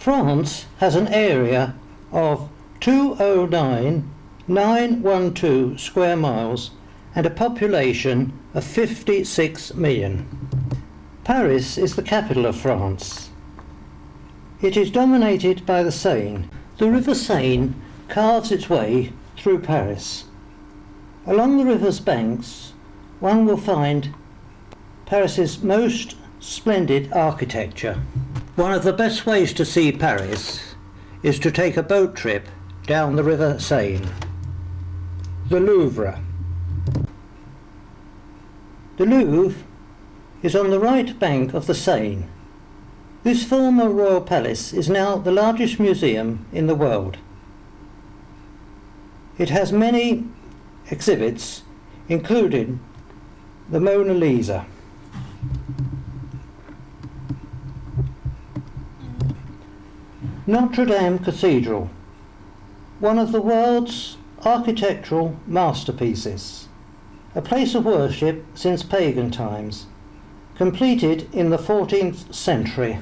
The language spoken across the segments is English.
France has an area of 209,912 square miles and a population of 56 million. Paris is the capital of France. It is dominated by the Seine. The River Seine carves its way through Paris. Along the river's banks, one will find Paris's most splendid architecture. One of the best ways to see Paris is to take a boat trip down the River Seine. The Louvre. The Louvre is on the right bank of the Seine. This former royal palace is now the largest museum in the world. It has many exhibits, including the Mona Lisa. Notre Dame Cathedral, one of the world's architectural masterpieces, a place of worship since pagan times, completed in the 14th century.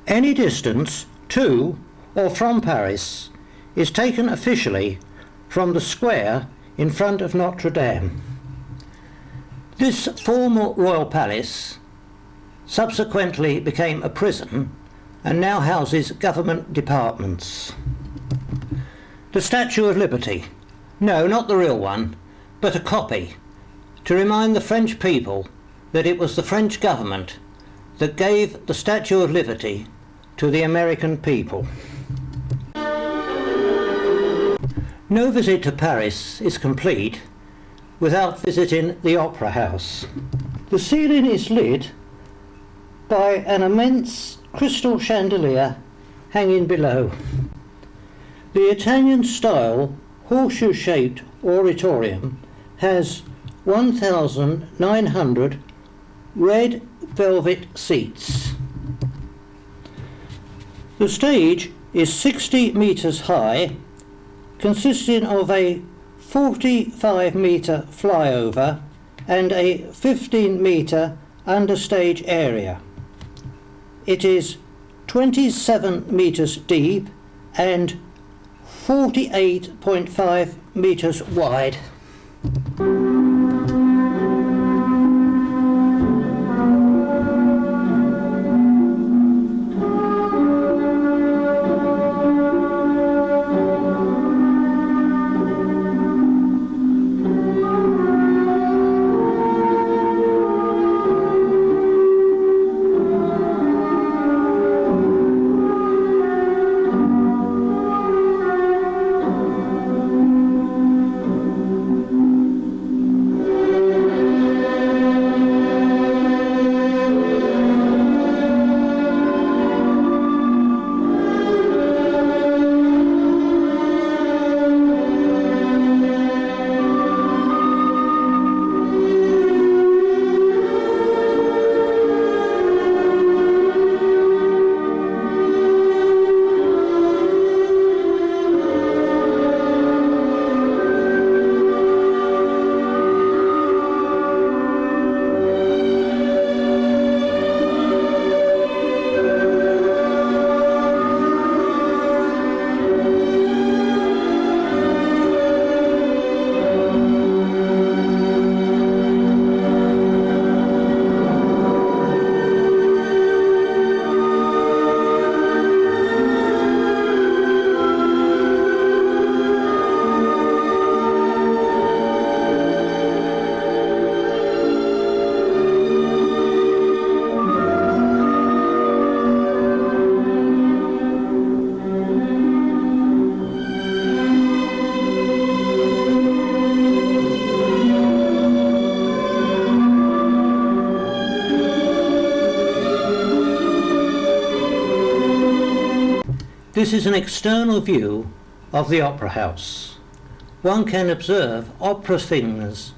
Any distance to or from Paris is taken officially from the square in front of Notre Dame. This former royal palace subsequently became a prison and now houses government departments. The Statue of Liberty, no, not the real one, but a copy, to remind the French people that it was the French government that gave the Statue of Liberty to the American people. No visit to Paris is complete without visiting the Opera House. The ceiling is lit by an immense crystal chandelier hanging below. The Italian-style horseshoe-shaped auditorium has 1,900 red velvet seats. The stage is 60 metres high, consisting of a 45-metre flyover and a 15-metre understage area. It is 27 metres deep and 48.5 metres wide. This is an external view of the opera house. One can observe opera figures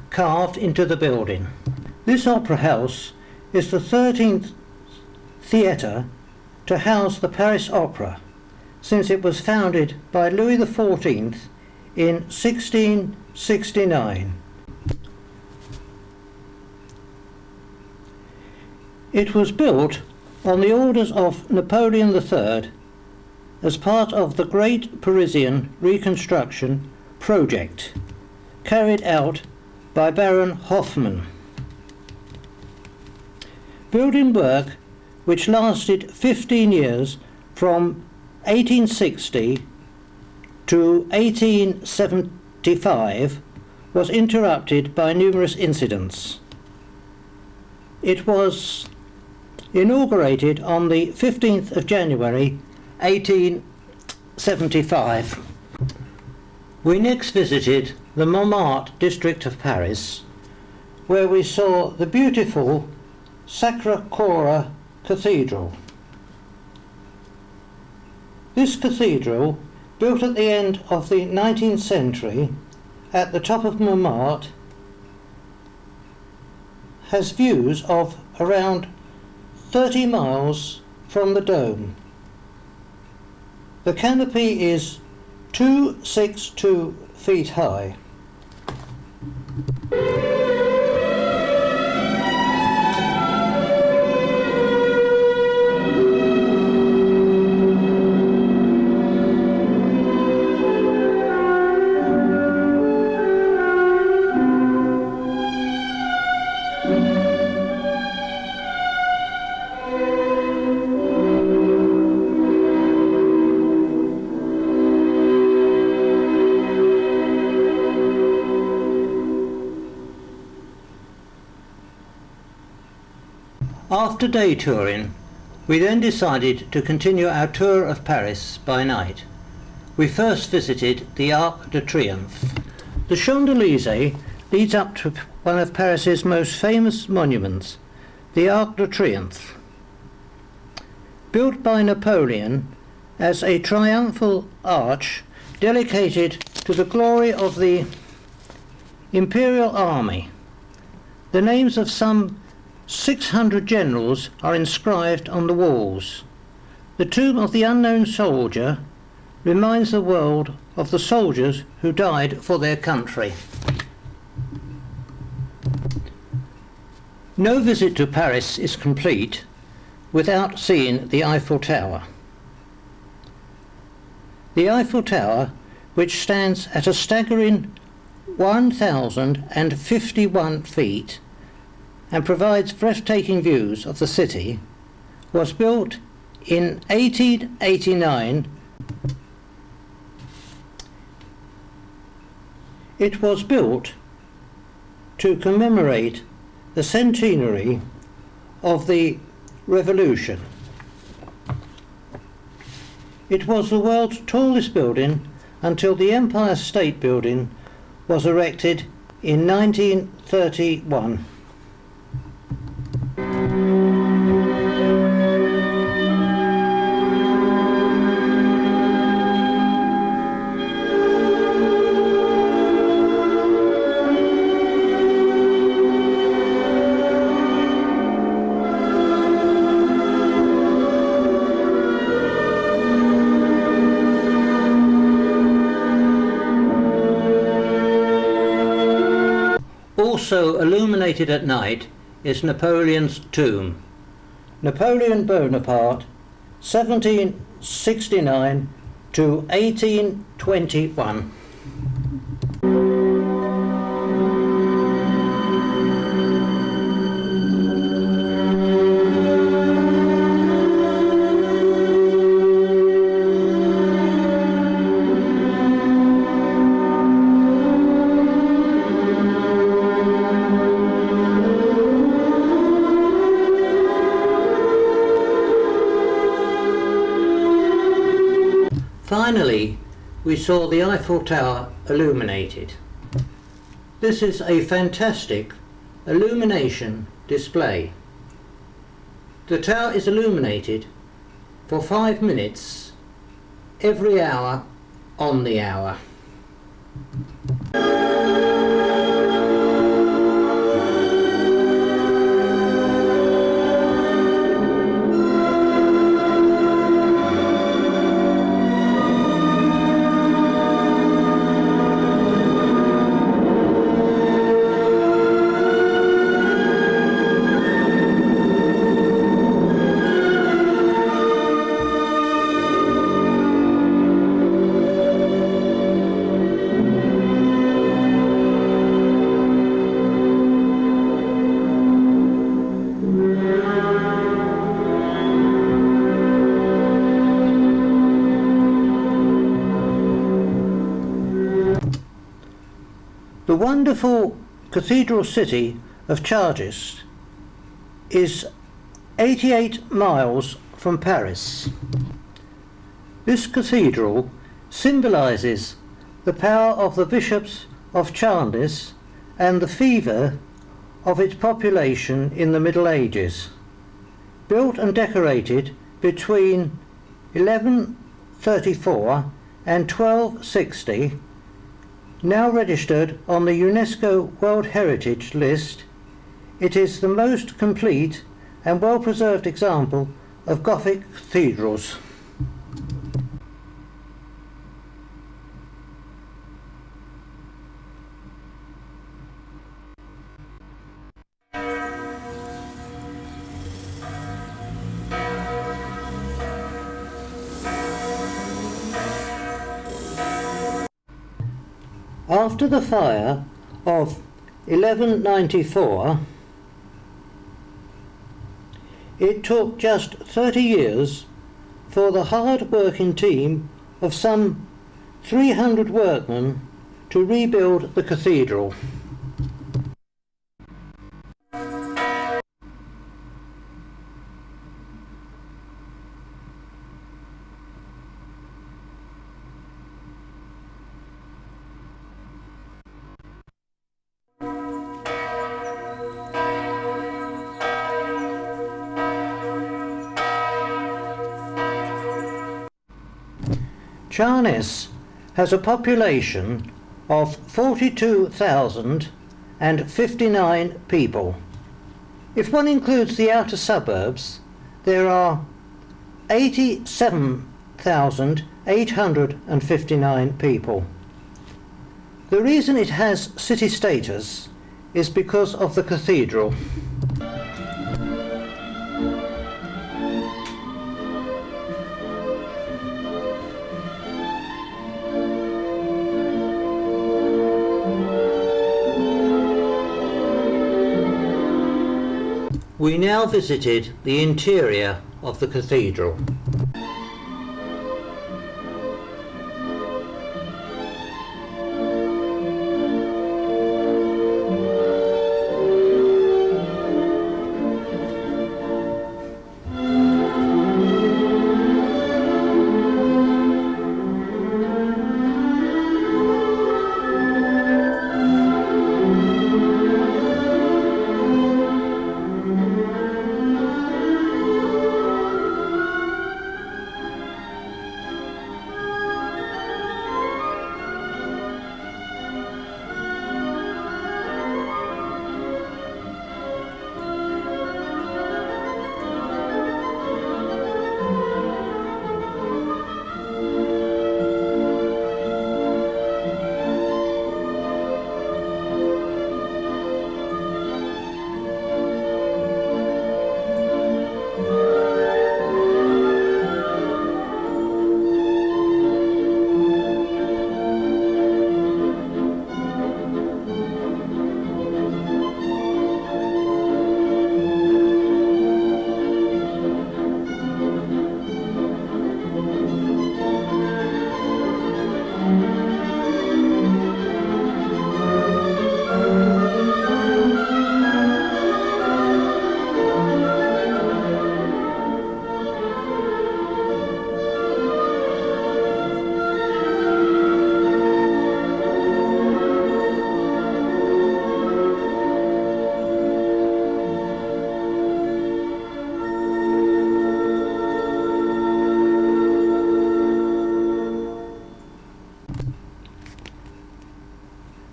carved into the building. This opera house is the 13th theatre to house the Paris Opera, since it was founded by Louis XIV in 1669. It was built on the orders of Napoleon III as part of the Great Parisian Reconstruction project carried out by Baron Hofmann. Building work, which lasted 15 years from 1860 to 1875, was interrupted by numerous incidents. It was inaugurated on the 15th of January 1875. We next visited the Montmartre district of Paris, where we saw the beautiful Sacré-Cœur Cathedral. This cathedral, built at the end of the 19th century at the top of Montmartre, has views of around 30 miles from the dome. The canopy is 262 feet high. After day touring, we then decided to continue our tour of Paris by night. We first visited the Arc de Triomphe. The Champs-Élysées leads up to one of Paris's most famous monuments, the Arc de Triomphe. Built by Napoleon as a triumphal arch dedicated to the glory of the Imperial Army. The names of some 600 generals are inscribed on the walls. The tomb of the unknown soldier reminds the world of the soldiers who died for their country. No visit to Paris is complete without seeing the Eiffel Tower. The Eiffel Tower, which stands at a staggering 1,051 feet, and provides breathtaking views of the city, was built in 1889. It was built to commemorate the centenary of the Revolution. It was the world's tallest building until the Empire State Building was erected in 1931. Also illuminated at night is Napoleon's tomb. Napoleon Bonaparte, 1769 to 1821. Finally, we saw the Eiffel Tower illuminated. This is a fantastic illumination display. The tower is illuminated for 5 minutes every hour on the hour. The wonderful cathedral city of Chartres is 88 miles from Paris. This cathedral symbolises the power of the bishops of Chartres and the fever of its population in the Middle Ages. Built and decorated between 1134 and 1260, now registered on the UNESCO World Heritage List, it is the most complete and well-preserved example of Gothic cathedrals. After the fire of 1194, it took just 30 years for the hard-working team of some 300 workmen to rebuild the cathedral. Chartres has a population of 42,059 people. If one includes the outer suburbs, there are 87,859 people. The reason it has city status is because of the cathedral. We now visited the interior of the cathedral.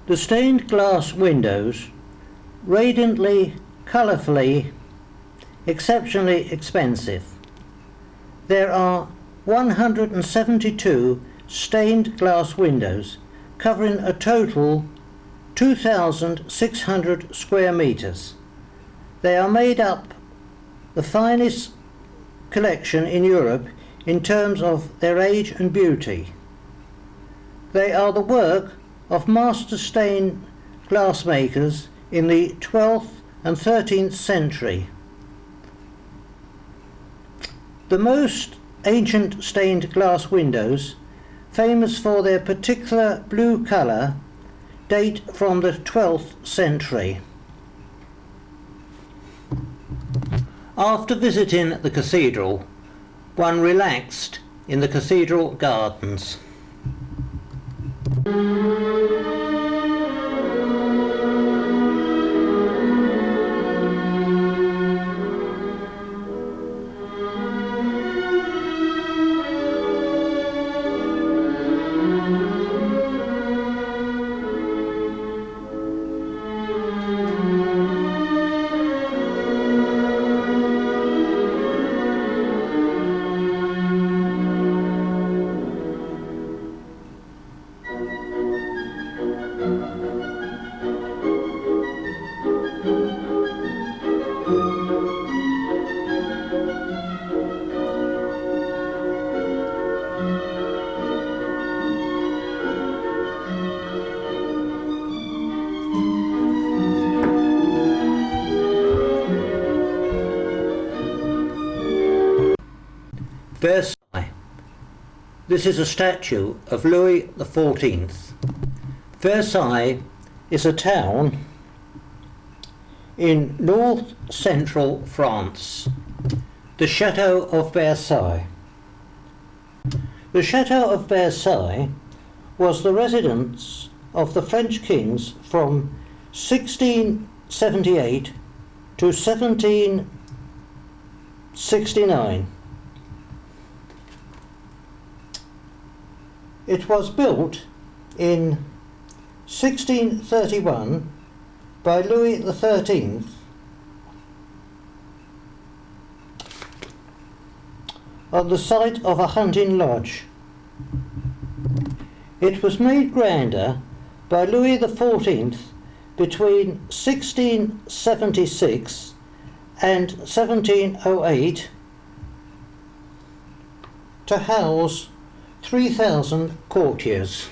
The stained glass windows, radiantly, colourfully, exceptionally expensive. There are 172 stained glass windows covering a total 2,600 square metres. They are made up the finest collection in Europe in terms of their age and beauty. They are the work of master stained glass makers in the 12th and 13th century. The most ancient stained glass windows, famous for their particular blue colour, date from the 12th century. After visiting the cathedral, one relaxed in the cathedral gardens. Versailles. This is a statue of Louis XIV. Versailles is a town in north-central France. The Chateau of Versailles. The Chateau of Versailles was the residence of the French kings from 1678 to 1769. It was built in 1631 by Louis XIII on the site of a hunting lodge. It was made grander by Louis XIV between 1676 and 1708 to house 3,000 courtiers.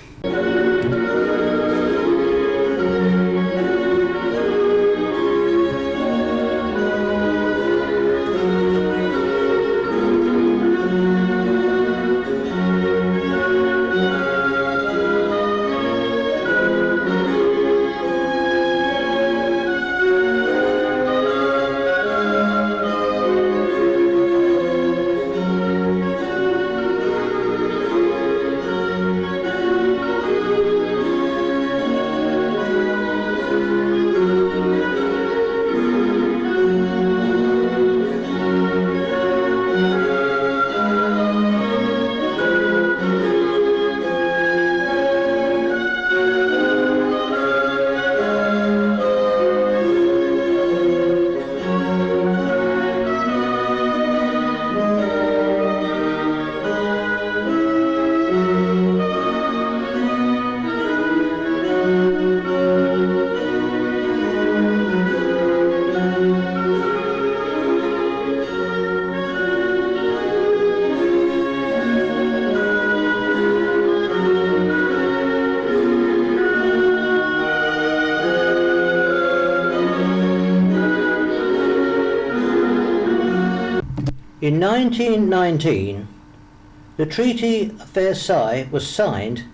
In 1919, the Treaty of Versailles was signed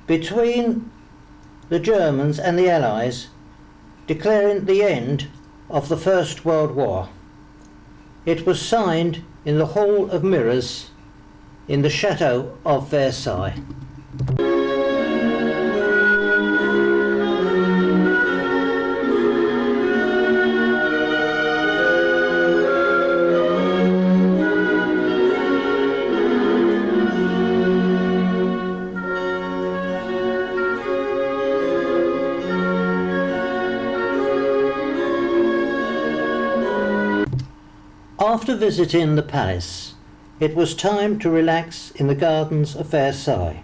between the Germans and the Allies, declaring the end of the First World War. It was signed in the Hall of Mirrors in the Chateau of Versailles. After visiting the palace, it was time to relax in the gardens of Versailles.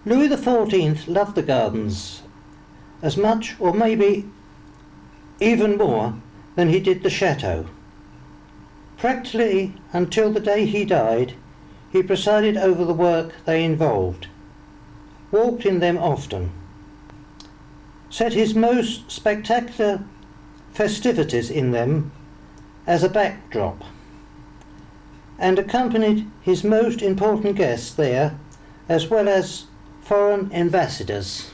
Louis XIV loved the gardens as much, or maybe even more, than he did the chateau. Practically until the day he died, he presided over the work they involved, walked in them often, set his most spectacular festivities in them as a backdrop, and accompanied his most important guests there, as well as foreign ambassadors.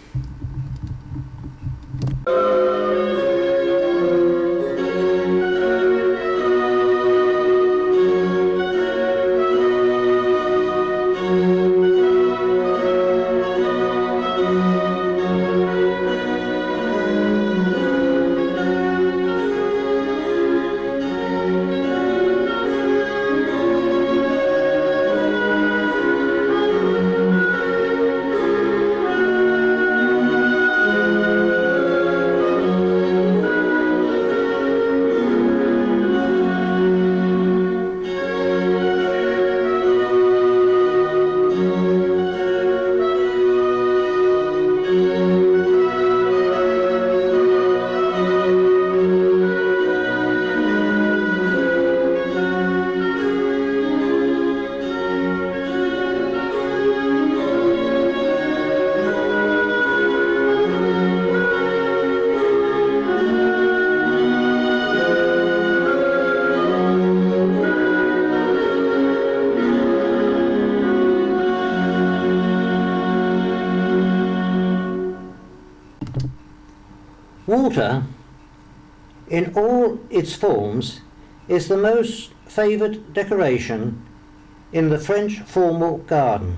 Water, in all its forms, is the most favoured decoration in the French formal garden,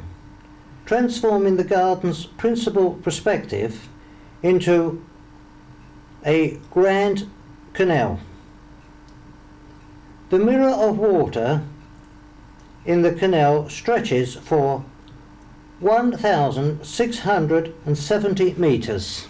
transforming the garden's principal perspective into a grand canal. The mirror of water in the canal stretches for 1,670 metres.